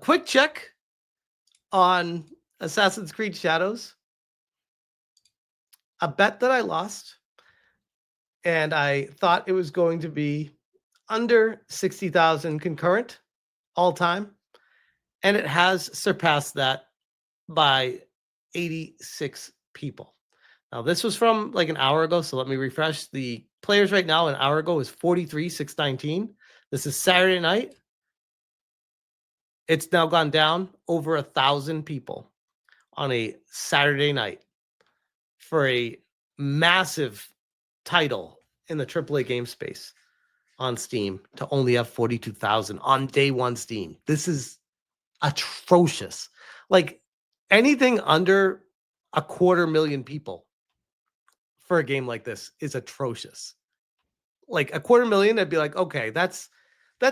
Quick check on Assassin's Creed Shadows. A bet that I lost, and I thought it was going to be under 60,000 concurrent all time, and it has surpassed that by 86 people. Now, this was from like an hour ago, so let me refresh. The players right now an hour ago is 43,619. This is Saturday night. It's now gone down over 1,000 people on a Saturday night for a massive title in the AAA game space on Steam to only have 42,000 on day one Steam. This is atrocious. Like anything under 250,000 people for a game like this is atrocious. Like 250,000, I'd be like, okay, that's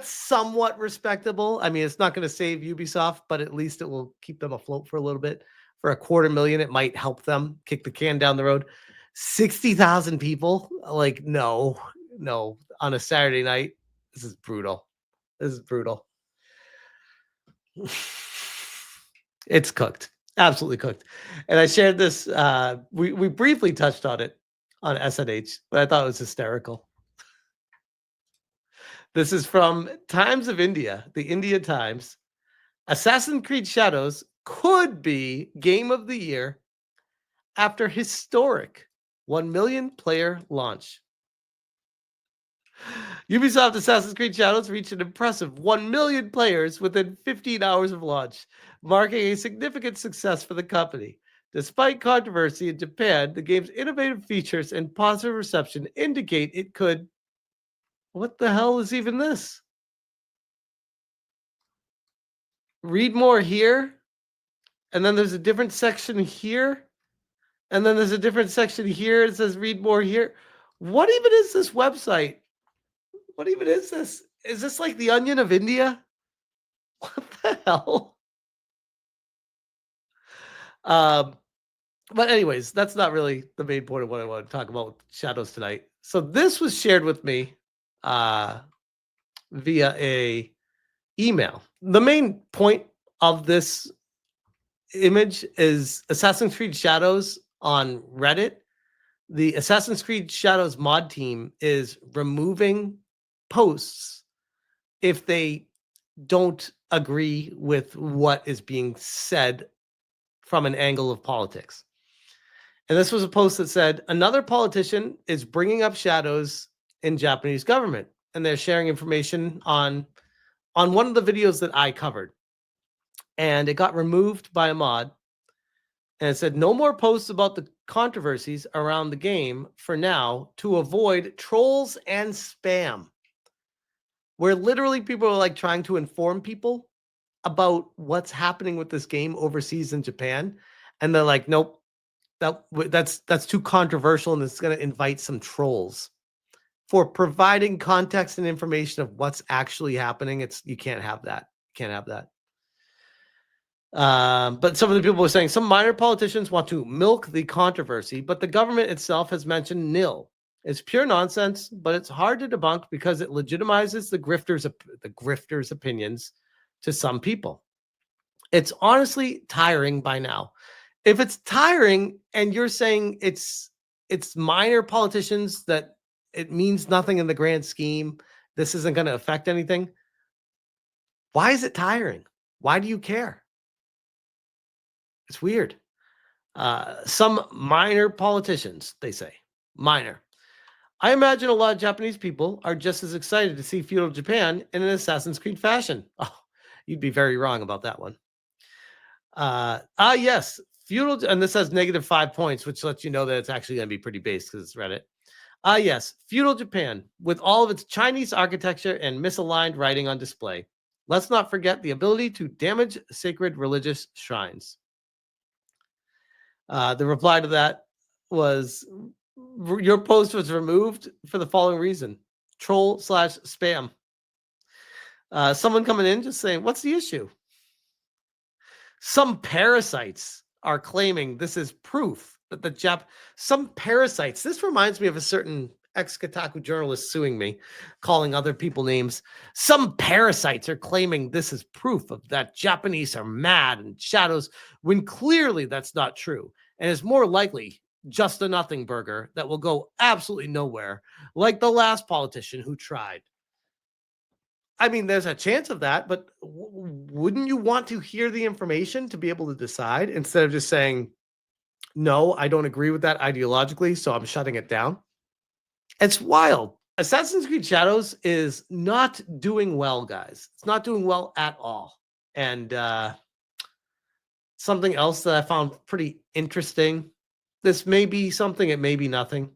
somewhat respectable. I mean, it's not going to save Ubisoft, but at least it will keep them afloat for a little bit. For 250,000, it might help them kick the can down the road. 60,000 people, like no, on a Saturday night. This is brutal. It's cooked, absolutely cooked. And I shared this. We briefly touched on it on SNH, but I thought it was hysterical. This is from Times of India, the India Times. Assassin's Creed Shadows could be Game of the Year after historic 1 million player launch. Ubisoft Assassin's Creed Shadows reached an impressive 1 million players within 15 hours of launch, marking a significant success for the company. Despite controversy in Japan, the game's innovative features and positive reception indicate it could... What the hell is even this? Read more here, and then there's a different section here, and then there's a different section here. It says read more here. What even is this website? What even is this? Is this like the Onion of India? What the hell? But anyways, that's not really the main point of what I want to talk about with Shadows tonight. So this was shared with me via a email. The main point of this image is Assassin's Creed Shadows on Reddit. The Assassin's Creed Shadows mod team is removing posts if they don't agree with what is being said from an angle of politics. And this was a post that said, another politician is bringing up Shadows in Japanese government. And they're sharing information on one of the videos that I covered. And it got removed by a mod. And it said, no more posts about the controversies around the game for now to avoid trolls and spam. Where literally people are like trying to inform people about what's happening with this game overseas in Japan. And they're like, nope, that's too controversial and it's going to invite some trolls. For providing context and information of what's actually happening, you can't have that. But some of the people were saying some minor politicians want to milk the controversy, but the government itself has mentioned nil. It's pure nonsense, but it's hard to debunk because it legitimizes the grifters' opinions to some people. It's honestly tiring by now. If it's tiring and you're saying it's minor politicians that it means nothing in the grand scheme, this isn't going to affect anything, why is it tiring? Why do you care? It's weird. Some minor politicians, they say. Minor. I imagine a lot of Japanese people are just as excited to see feudal Japan in an Assassin's Creed fashion. Oh, you'd be very wrong about that one. Yes. Feudal, and this has -5 points, which lets you know that it's actually going to be pretty based because it's Reddit. Yes. Feudal Japan, with all of its Chinese architecture and misaligned writing on display. Let's not forget the ability to damage sacred religious shrines. The reply to that was, your post was removed for the following reason: troll/spam. Someone coming in just saying, what's the issue? Some parasites are claiming this is proof that some parasites, this reminds me of a certain ex-Kotaku journalist suing me, calling other people names. Some parasites are claiming this is proof of that Japanese are mad and shadows, when clearly that's not true, and is more likely just a nothing burger that will go absolutely nowhere, like the last politician who tried. I mean, there's a chance of that, but wouldn't you want to hear the information to be able to decide instead of just saying, no, I don't agree with that ideologically, so I'm shutting it down? It's wild. Assassin's Creed Shadows is not doing well, guys. It's not doing well at all. And something else that I found pretty interesting. This may be something, it may be nothing.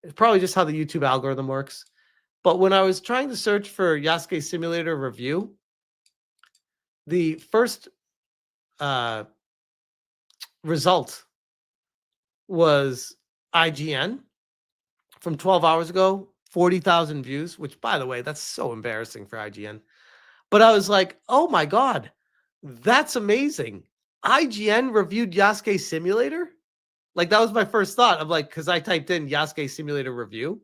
It's probably just how the YouTube algorithm works. But when I was trying to search for Yasuke Simulator review, the first result was IGN from 12 hours ago, 40,000 views, which, by the way, that's so embarrassing for IGN. But I was like, oh my God, that's amazing. IGN reviewed Yasuke Simulator? Like, that was my first thought of like, because I typed in Yasuke Simulator review.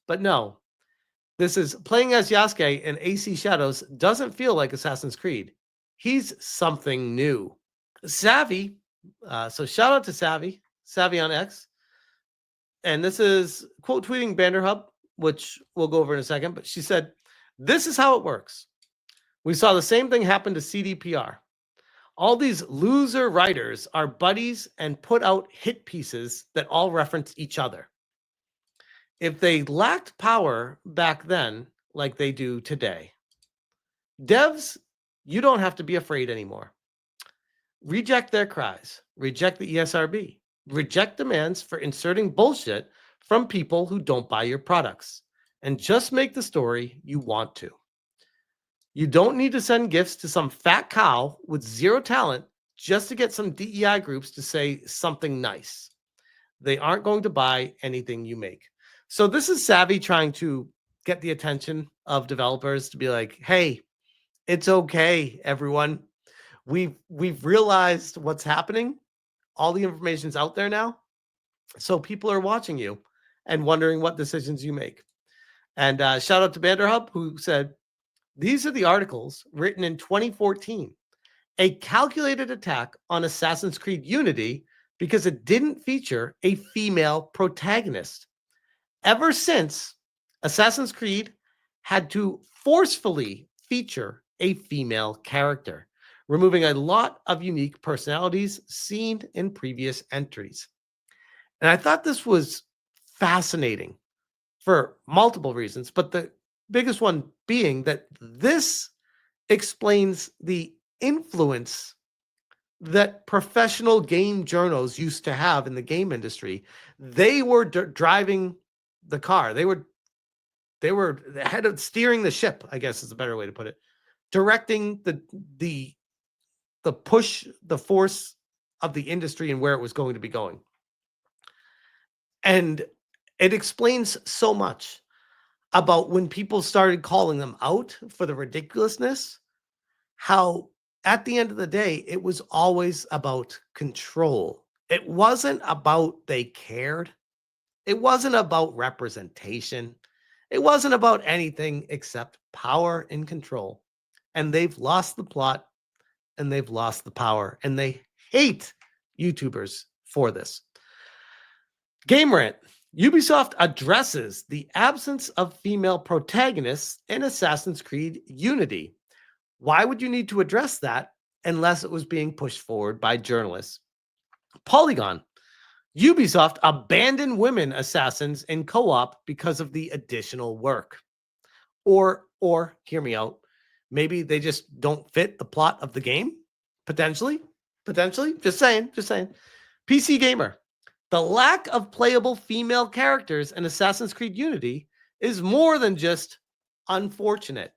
But no, this is playing as Yasuke in AC Shadows doesn't feel like Assassin's Creed. He's something new. Savvy. So shout out to Savvy on X. And this is quote tweeting Vanderhub, which we'll go over in a second. But she said, this is how it works. We saw the same thing happen to CDPR. All these loser writers are buddies and put out hit pieces that all reference each other. If they lacked power back then, like they do today, devs, you don't have to be afraid anymore. Reject their cries. Reject the ESRB. Reject demands for inserting bullshit from people who don't buy your products. And just make the story you want to. You don't need to send gifts to some fat cow with zero talent just to get some DEI groups to say something nice. They aren't going to buy anything you make. So this is Savvy trying to get the attention of developers to be like, hey, it's okay, everyone. We've realized what's happening. All the information's out there now. So people are watching you and wondering what decisions you make. And shout out to Vanderhub, who said, these are the articles written in 2014, a calculated attack on Assassin's Creed Unity because it didn't feature a female protagonist. Ever since, Assassin's Creed had to forcefully feature a female character, removing a lot of unique personalities seen in previous entries. And I thought this was fascinating for multiple reasons, but the biggest one being that this explains the influence that professional game journals used to have in the game industry. They were driving the car. They were the head of steering the ship, I guess is a better way to put it, directing the push, the force of the industry and where it was going to be going. And it explains so much about when people started calling them out for the ridiculousness, how at the end of the day, it was always about control. It wasn't about they cared. It wasn't about representation. It wasn't about anything except power and control. And they've lost the plot and they've lost the power. And they hate YouTubers for this. Game Rant. Ubisoft addresses the absence of female protagonists in Assassin's Creed Unity. Why would you need to address that unless it was being pushed forward by journalists? Polygon. Ubisoft abandoned women assassins in co-op because of the additional work. Or hear me out, maybe they just don't fit the plot of the game? Potentially. Just saying. PC Gamer. The lack of playable female characters in Assassin's Creed Unity is more than just unfortunate.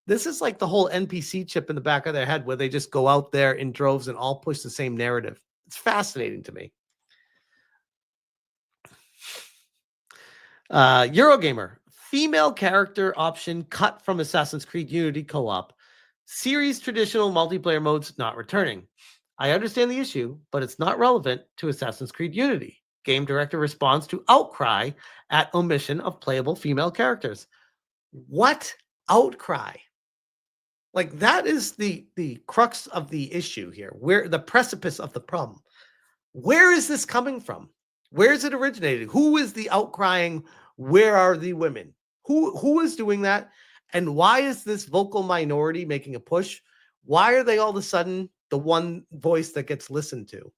This is like the whole NPC chip in the back of their head where they just go out there in droves and all push the same narrative. It's fascinating to me. Eurogamer. Female character option cut from Assassin's Creed Unity co-op. Series traditional multiplayer modes not returning. I understand the issue, but it's not relevant to Assassin's Creed Unity. game director responds to outcry at omission of playable female characters. What outcry? Like, that is the crux of the issue here, where the precipice of the problem. Where is this coming from? Where is it originated? Who is the outcrying? Where are the women? Who is doing that? And why is this vocal minority making a push? Why are they all of a sudden the one voice that gets listened to?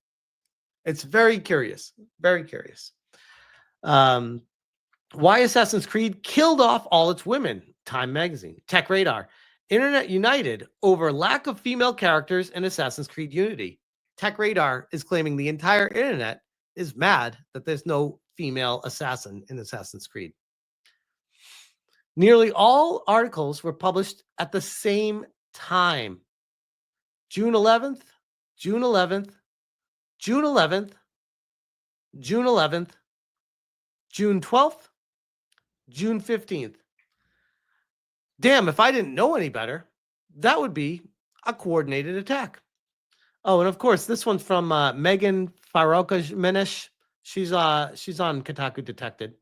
It's very curious. Very curious. Why Assassin's Creed killed off all its women? Time Magazine. Tech Radar. Internet united over lack of female characters in Assassin's Creed Unity. Tech Radar is claiming the entire internet is mad that there's no female assassin in Assassin's Creed. Nearly all articles were published at the same time. June 11th, June 11th, June 11th, June 11th, June 12th, June 15th. Damn, if I didn't know any better, that would be a coordinated attack. Oh, and of course, this one's from Megan Farokashmenish. She's on Kotaku Detected.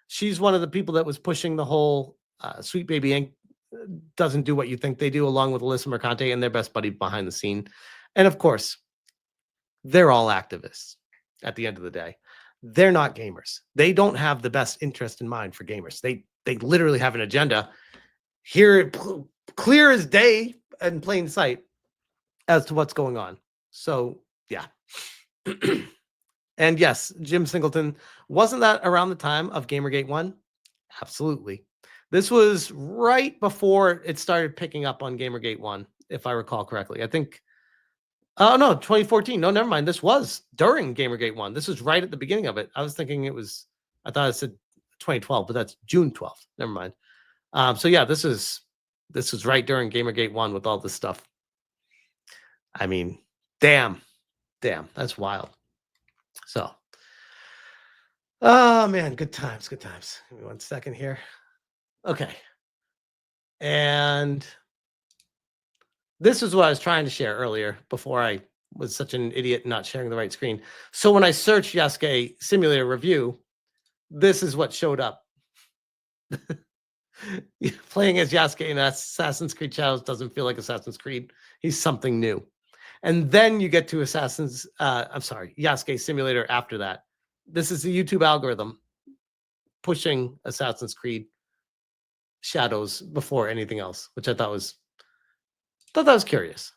She's one of the people that was pushing the whole Sweet Baby Inc. doesn't do what you think they do, along with Alyssa Mercante and their best buddy behind the scene. And of course, they're all activists at the end of the day. They're not gamers. They don't have the best interest in mind for gamers. They literally have an agenda here, clear as day in plain sight, as to what's going on. So, yeah. And yes, Jim Singleton, wasn't that around the time of Gamergate 1? Absolutely. This was right before it started picking up on Gamergate 1, if I recall correctly. I think, oh no, 2014. No, never mind. This was during Gamergate 1. This was right at the beginning of it. I was thinking I thought it said 2012, but that's June 12th. Never mind. So yeah, this is right during Gamergate 1 with all this stuff. I mean, damn, that's wild. So, oh man, good times. Give me 1 second here. Okay. And this is what I was trying to share earlier before I was such an idiot not sharing the right screen. So when I searched Yasuke Simulator Review, this is what showed up. Playing as Yasuke in Assassin's Creed Shadows doesn't feel like Assassin's Creed. He's something new. And then you get to Yasuke Simulator after that. This is the YouTube algorithm pushing Assassin's Creed Shadows before anything else, which I thought was curious.